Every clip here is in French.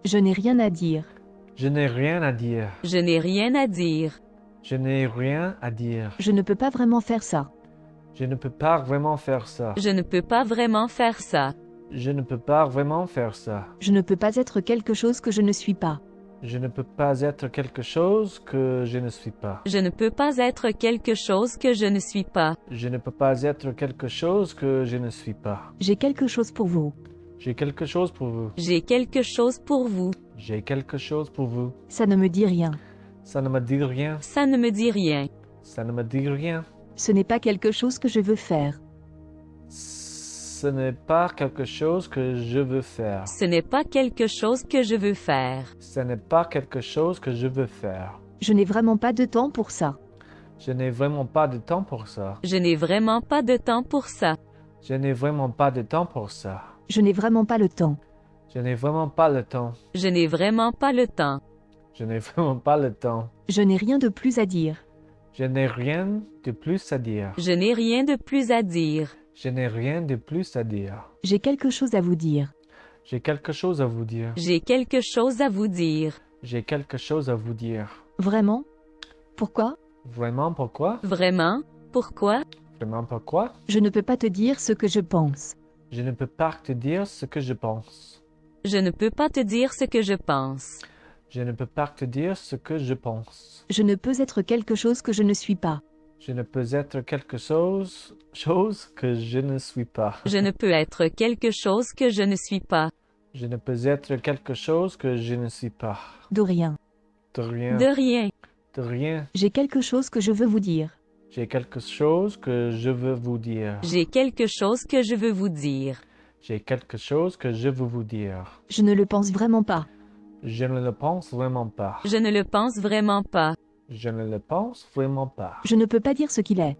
Je n'ai rien à dire. Je n'ai rien à dire. Je n'ai rien à dire. Je n'ai rien à dire. Je ne peux pas vraiment faire ça. Je ne peux pas vraiment faire ça. Je ne peux pas vraiment faire ça. Je ne peux pas vraiment faire ça. Je ne peux pas être quelque chose que je ne suis pas. Je ne peux pas être quelque chose que je ne suis pas. Je ne peux pas être quelque chose que je ne suis pas. Je ne peux pas être quelque chose que je ne suis pas. J'ai quelque chose pour vous. J'ai quelque chose pour vous. J'ai quelque chose pour vous. J'ai quelque chose pour vous. Ça ne me dit rien. Ça ne me dit rien. Ça ne me dit rien. Ça ne me dit rien. Ce n'est pas quelque chose que je veux faire. Ce n'est pas quelque chose que je veux faire. Ce n'est pas quelque chose que je veux faire. Ce n'est pas quelque chose que je veux faire. Je n'ai vraiment pas de temps pour ça. Je n'ai vraiment pas de temps pour ça. Je n'ai vraiment pas de temps pour ça. Je n'ai vraiment pas de temps pour ça. Je n'ai vraiment pas le temps. Je n'ai vraiment pas le temps. Je n'ai vraiment pas le temps. Je n'ai vraiment pas le temps. Je n'ai rien de plus à dire. Je n'ai rien de plus à dire. Je n'ai rien de plus à dire. Je n'ai rien de plus à dire. J'ai quelque chose à vous dire. J'ai quelque chose à vous dire. J'ai quelque chose à vous dire. J'ai quelque chose à vous dire. Vraiment? Pourquoi? Vraiment pourquoi? Vraiment? Pourquoi? Vraiment pourquoi? Je ne peux pas te dire ce que je pense. Je ne peux pas te dire ce que je pense. Je ne peux pas te dire ce que je pense. Je ne peux pas te dire ce que je pense. Je ne peux être quelque chose que je ne suis pas. Je ne peux être quelque chose que je ne suis pas. Je ne peux être quelque chose que je ne suis pas. Je ne peux être quelque chose que je ne suis pas. De rien. De rien. De rien. De rien. J'ai quelque chose que je veux vous dire. J'ai quelque chose que je veux vous dire. J'ai quelque chose que je veux vous dire. J'ai quelque chose que je veux vous dire. Je ne le pense vraiment pas. Je ne le pense vraiment pas. Je ne le pense vraiment pas. Je ne le pense vraiment pas. Je ne peux pas dire ce qu'il est.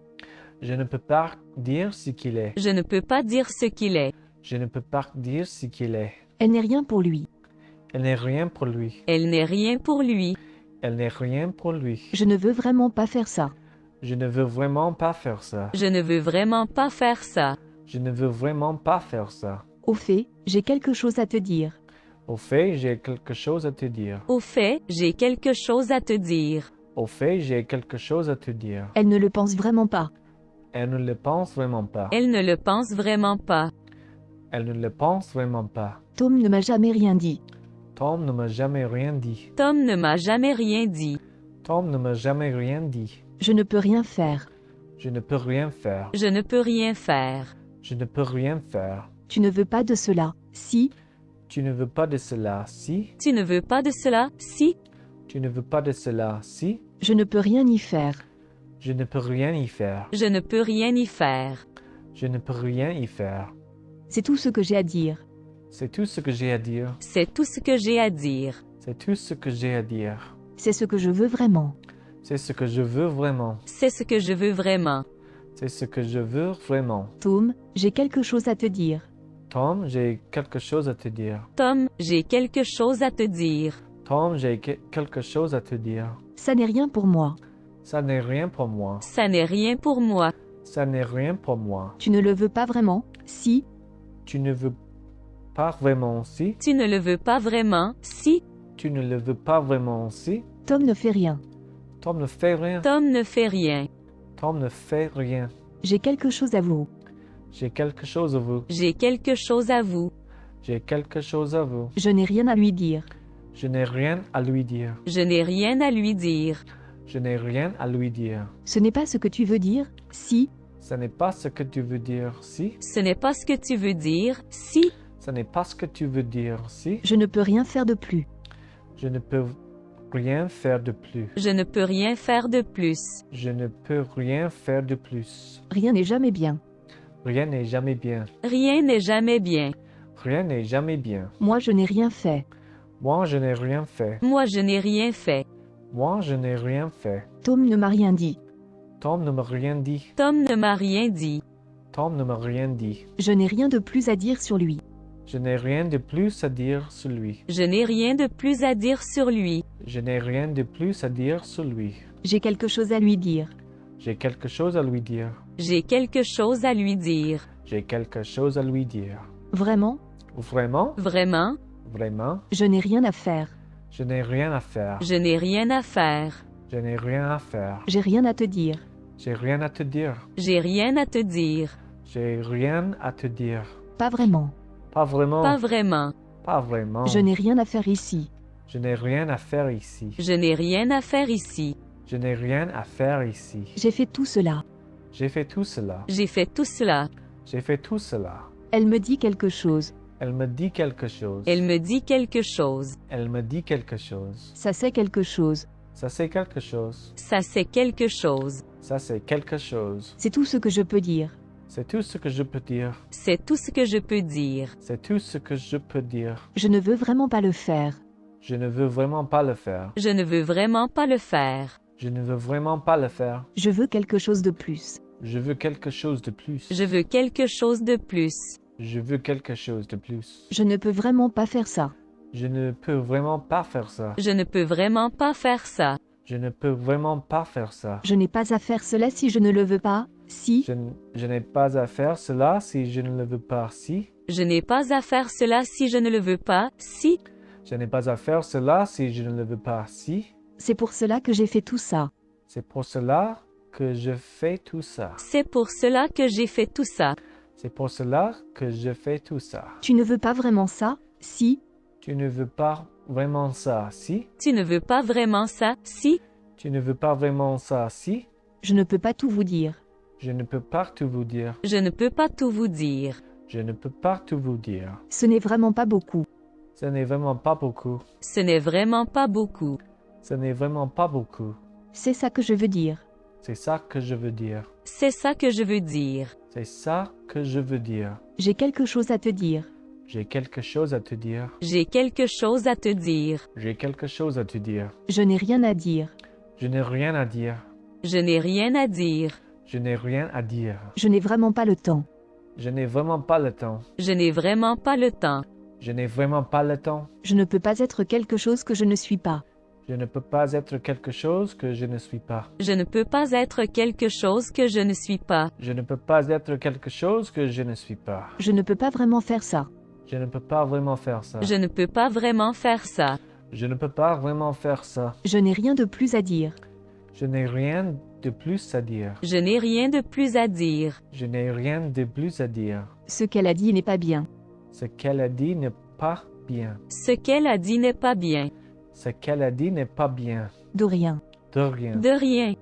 Je ne peux pas dire ce qu'il est. Je ne peux pas dire ce qu'il est. Je ne peux pas dire ce qu'il est. Elle n'est rien pour lui. Elle n'est rien pour lui. Elle n'est rien pour lui. Elle n'est rien pour lui. Je ne veux vraiment pas faire ça. Je ne veux vraiment pas faire ça. Je ne veux vraiment pas faire ça. Je ne veux vraiment pas faire ça. Au fait, j'ai quelque chose à te dire. Au fait, j'ai quelque chose à te dire. Au fait, j'ai quelque chose à te dire. Au fait, j'ai quelque chose à te dire. Elle ne le pense vraiment pas. Elle ne le pense vraiment pas. Elle ne le pense vraiment pas. Elle ne le pense vraiment pas. Tom ne m'a jamais rien dit. Tom ne m'a jamais rien dit. Tom ne m'a jamais rien dit. Tom ne m'a jamais rien dit. Je ne peux rien faire. Je ne peux rien faire. Je ne peux rien faire. Je ne peux rien faire. Tu ne veux pas de cela. Si, Tu ne veux pas de cela, si. Tu ne veux pas de cela, si. Tu ne veux pas de cela, si. je ne peux rien y faire. Je ne peux rien y faire. Je ne peux rien y faire. Je ne peux rien y faire. C'est tout ce que j'ai à dire. C'est tout ce que j'ai à dire. C'est tout ce que j'ai à dire. C'est tout ce que j'ai à dire. C'est ce que je veux vraiment. C'est ce que je veux vraiment. C'est ce que je veux vraiment. C'est ce que je veux vraiment. Tom, j'ai quelque chose à te dire. Tom, j'ai quelque chose à te dire. Tom, j'ai quelque chose à te dire. Tom, j'ai quelque chose à te dire. Ça n'est rien pour moi. Ça n'est rien pour moi. Ça n'est rien pour moi. Ça n'est rien pour moi. Tu ne le veux pas vraiment. Si, Tu ne veux pas vraiment si. Tu ne le veux pas vraiment, si. Tu ne le veux pas vraiment si. Tom ne fait rien. Tom ne fait rien. Tom ne fait rien. Tom ne fait rien. J'ai quelque chose à vous. J'ai quelque chose à vous. J'ai quelque chose à vous. J'ai quelque chose à vous. Je n'ai rien à lui dire. Je n'ai rien à lui dire. Je n'ai rien à lui dire. Je n'ai rien à lui dire. Ce n'est pas ce que tu veux dire. Si, Ce n'est pas ce que tu veux dire si. Ce n'est pas ce que tu veux dire, si. Ce n'est pas ce que tu veux dire si. je ne peux rien faire de plus. Je ne peux rien faire de plus. Je ne peux rien faire de plus. Je ne peux rien faire de plus. Rien n'est jamais bien. Rien n'est jamais bien. Rien n'est jamais bien. Rien n'est jamais bien. Moi, je n'ai rien fait. Moi, je n'ai rien fait. Moi, je n'ai rien fait. Moi, je n'ai rien fait. Tom ne m'a rien dit. Tom ne m'a rien dit. Tom ne m'a rien dit. Tom ne m'a rien dit. Je n'ai rien de plus à dire sur lui. Je n'ai rien de plus à dire sur lui. Je n'ai rien de plus à dire sur lui. Je n'ai rien de plus à dire sur lui. J'ai quelque chose à lui dire. J'ai quelque chose à lui dire. J'ai quelque chose à lui dire. J'ai quelque chose à lui dire. Vraiment? Vraiment? Vraiment? Vraiment? Je n'ai rien à faire. Je n'ai rien à faire. Je n'ai rien à faire. Je n'ai rien à faire. J'ai rien à te dire. J'ai rien à te dire. J'ai rien à te dire. J'ai rien à te dire. Pas vraiment. Pas vraiment. Pas vraiment. Pas vraiment. Je n'ai rien à faire ici. Je n'ai rien à faire ici. Je n'ai rien à faire ici. Je n'ai rien à faire ici. J'ai fait tout cela. J'ai fait tout cela. J'ai fait tout cela. J'ai fait tout cela. Elle me dit quelque chose. Elle me dit quelque chose. Elle me dit quelque chose. Elle me dit quelque chose. Ça c'est quelque chose. Ça c'est quelque chose. Ça c'est quelque chose. Ça c'est quelque chose. C'est tout ce que je peux dire. C'est tout ce que je peux dire. C'est tout ce que je peux dire. C'est tout ce que je peux dire. Je ne veux vraiment pas le faire. Je ne veux vraiment pas le faire. Je ne veux vraiment pas le faire. Je ne veux vraiment pas le faire. Je veux quelque chose de plus. Je veux quelque chose de plus. Je veux quelque chose de plus. Je veux quelque chose de plus. Je ne peux vraiment pas faire ça. Je ne peux vraiment pas faire ça. Je ne peux vraiment pas faire ça. Je ne peux vraiment pas faire ça. Je n'ai pas à faire cela si je ne le veux pas. Si. Je n'ai pas à faire cela si je ne le veux pas. Si. Je n'ai pas à faire cela si je ne le veux pas. Si. Je n'ai pas à faire cela si je ne le veux pas. Si. C'est pour cela que j'ai fait tout ça. C'est pour cela que je fais tout ça. C'est pour cela que j'ai fait tout ça. C'est pour cela que je fais tout ça. Tu ne veux pas vraiment ça. Si. Tu ne veux pas vraiment ça. Si. Tu ne veux pas vraiment ça. Si. Tu ne veux pas vraiment ça. Si. Je ne peux pas tout vous dire. Je ne peux pas tout vous dire. Je ne peux pas tout vous dire. Je ne peux pas tout vous dire. Ce n'est vraiment pas beaucoup. Ce n'est vraiment pas beaucoup. Ce n'est vraiment pas beaucoup. Ce n'est vraiment pas beaucoup. C'est ça que je veux dire. C'est ça que je veux dire. C'est ça que je veux dire. C'est ça que je veux dire. J'ai quelque chose à te dire. J'ai quelque chose à te dire. J'ai quelque chose à te dire. J'ai quelque chose à te dire. Je n'ai rien à dire. Je n'ai rien à dire. Je n'ai rien à dire. Je n'ai rien à dire. Je n'ai vraiment pas le temps. Je n'ai vraiment pas le temps. Je n'ai vraiment pas le temps. Je n'ai vraiment pas le temps. Je ne peux pas être quelque chose que je ne suis pas. Je ne peux pas être quelque chose que je ne suis pas. Je ne peux pas être quelque chose que je ne suis pas. Je ne peux pas être quelque chose que je ne suis pas. Je ne peux pas vraiment faire ça. Je ne peux pas vraiment faire ça. Je ne peux pas vraiment faire ça. Je ne peux pas vraiment faire ça. Je n'ai rien de plus à dire. Je n'ai rien de plus à dire. Je n'ai rien de plus à dire. Je n'ai rien de plus à dire. Ce qu'elle a dit n'est pas bien. Ce qu'elle a dit n'est pas bien. Ce qu'elle a dit n'est pas bien. Ce qu'elle a dit n'est pas bien. De rien. De rien. De rien.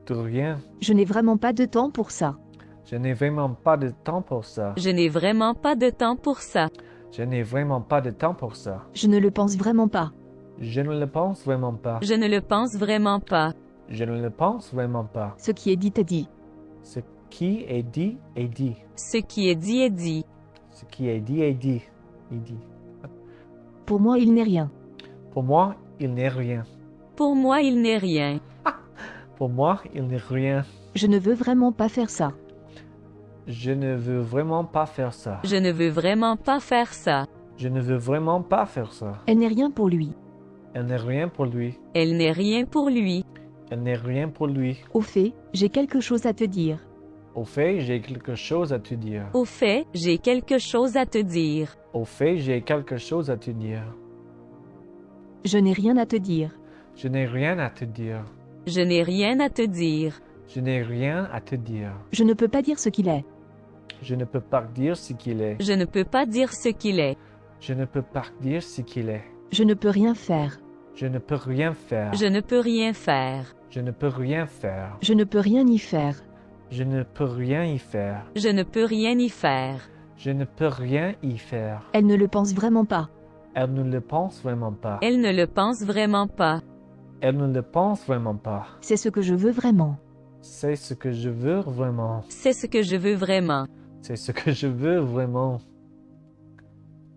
De rien. Je n'ai vraiment pas de temps pour ça. Je n'ai vraiment pas de temps pour ça. Je n'ai vraiment pas de temps pour ça. Je n'ai vraiment pas de temps pour ça. Je ne le pense vraiment pas. Je ne le pense vraiment pas. Je ne le pense vraiment pas. Je ne le pense vraiment pas. Ce qui est dit est dit. Ce qui est dit est dit. Ce qui est dit est dit. Ce qui est dit est dit. Il dit. Pour moi, il n'est rien. Pour moi, il n'est rien. Pour moi, il n'est rien. Pour moi, il n'est rien. Je ne veux vraiment pas faire ça. Je ne veux vraiment pas faire ça. Je ne veux vraiment pas faire ça. Je ne veux vraiment pas faire ça. Elle n'est rien pour lui. Elle n'est rien pour lui. Elle n'est rien pour lui. Elle n'est rien pour lui. Au fait, j'ai quelque chose à te dire. Au fait, j'ai quelque chose à te dire. Au fait, j'ai quelque chose à te dire. Au fait, j'ai quelque chose à te dire. Je n'ai rien à te dire. Je n'ai rien à te dire. Je n'ai rien à te dire. Je n'ai rien à te dire. Je ne peux pas dire ce qu'il est. Je ne peux pas dire ce qu'il est. Je ne peux pas dire ce qu'il est. Je ne peux pas dire ce qu'il est. Je ne peux rien faire. Je ne peux rien faire. Je ne peux rien faire. Je ne peux rien faire. Je ne peux rien y faire. Je ne peux rien y faire. Je ne peux rien y faire. Je ne peux rien y faire. Elle ne le pense vraiment pas. Elle ne le pense vraiment pas. Elle ne le pense vraiment pas. Elle ne le pense vraiment pas. C'est ce que je veux vraiment. C'est ce que je veux vraiment. C'est ce que je veux vraiment. C'est ce que je veux vraiment.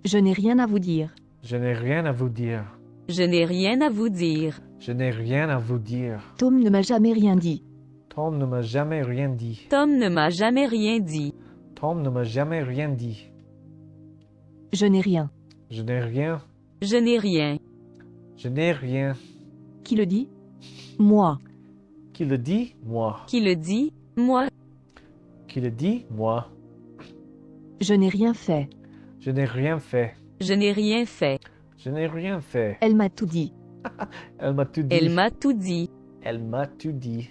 Je n'ai rien à vous dire. Je n'ai rien à vous dire. Je n'ai rien à vous dire. Je n'ai rien à vous dire. Tom ne m'a jamais rien dit. Tom ne m'a jamais rien dit. Tom ne m'a jamais rien dit. Tom ne m'a jamais rien dit. Je n'ai rien. Je n'ai rien. Je n'ai rien. Je n'ai rien. Qui le dit? Moi. Qui le dit? Moi. Qui le dit? Moi. Qui le dit? Moi. Je n'ai rien fait. Je n'ai rien fait. Je n'ai rien fait. Je n'ai rien fait. Elle m'a tout dit. Elle m'a tout dit. Elle m'a tout dit. Elle m'a tout dit.